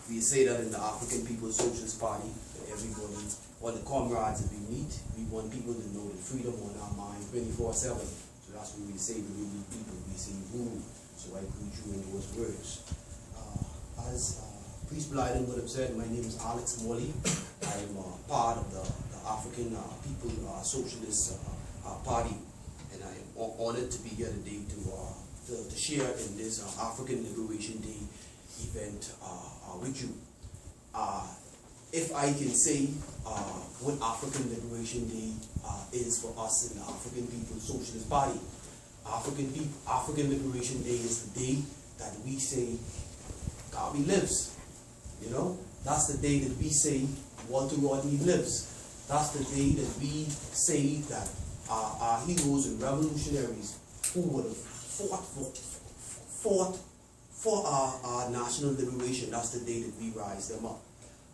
We say that in the African People's Socialist Party, everybody, all the comrades that we meet, we want people to know the freedom on our mind 24/7. So that's what we say to really people. We say rule. So I greet you in those words. As Priest Blyden would have said, my name is Alex Morley. I am part of the African People Socialist Party, and I am honored to be here today to share in this African Liberation Day event with you. If I can say what African Liberation Day is for us in the African People's Socialist Party, African Liberation Day is the day that we say Kwame lives. You know, that's the day that we say Walter Rodney lives. That's the day that we say that our heroes and revolutionaries who would have fought for our national liberation, that's the day that we rise them up.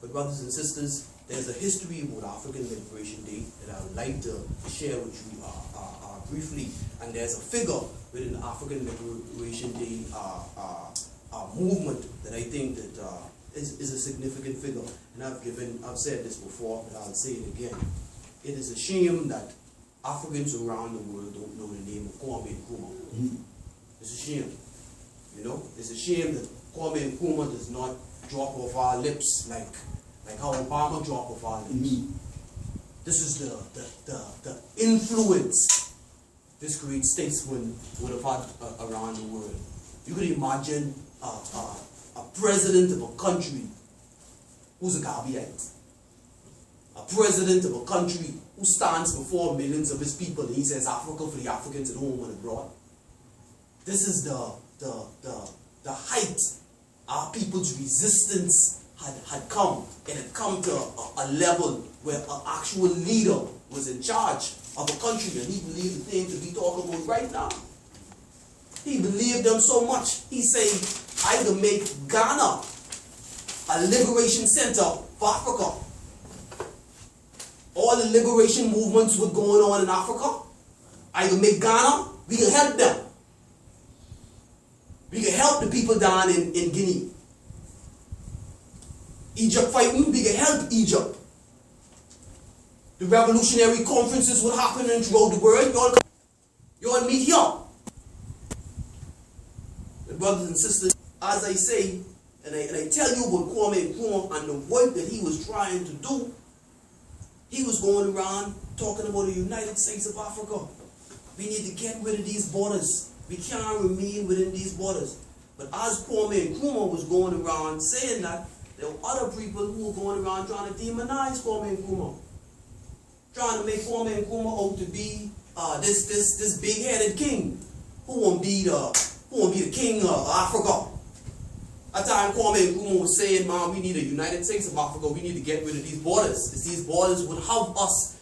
But brothers and sisters, there's a history about African Liberation Day that I would like to share with you briefly. And there's a figure within the African Liberation Day movement that I think that is a significant figure. And I've said this before, but I'll say it again. It is a shame that Africans around the world don't know the name of Kwame Nkrumah. It's a shame. You know, it's a shame that Kwame Nkrumah does not drop off our lips like how Obama dropped off our lips. This is the influence this great statesman would have had around the world. You could imagine a president of a country who's a Gabiite, a president of a country who stands before millions of his people and he says Africa for the Africans at home and abroad. This is the height our people's resistance had come. It had come to a level where an actual leader was in charge of a country, and he believed the things that we talk about right now. He believed them so much. He said, I will make Ghana a liberation center for Africa. All the liberation movements were going on in Africa. I will make Ghana, we can help them. We can help the people down in Guinea. Egypt fighting, we can help Egypt. The revolutionary conferences would happen throughout the world. You all meet here. And brothers and sisters, as I say, and I tell you about Kwame Nkrumah and the work that he was trying to do, he was going around talking about the United States of Africa. We need to get rid of these borders. We can't remain within these borders. But as Kwame Nkrumah was going around saying that, there were other people who were going around trying to demonize Kwame Nkrumah, trying to make Kwame Nkrumah out to be this big-headed king who won't be the king of Africa. At the time, Kwame Nkrumah was saying, "Man, we need a United States of Africa. We need to get rid of these borders. Because these borders would have us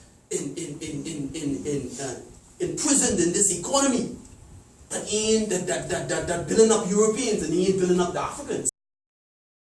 imprisoned in this economy that building up Europeans and he ain't building up the Africans."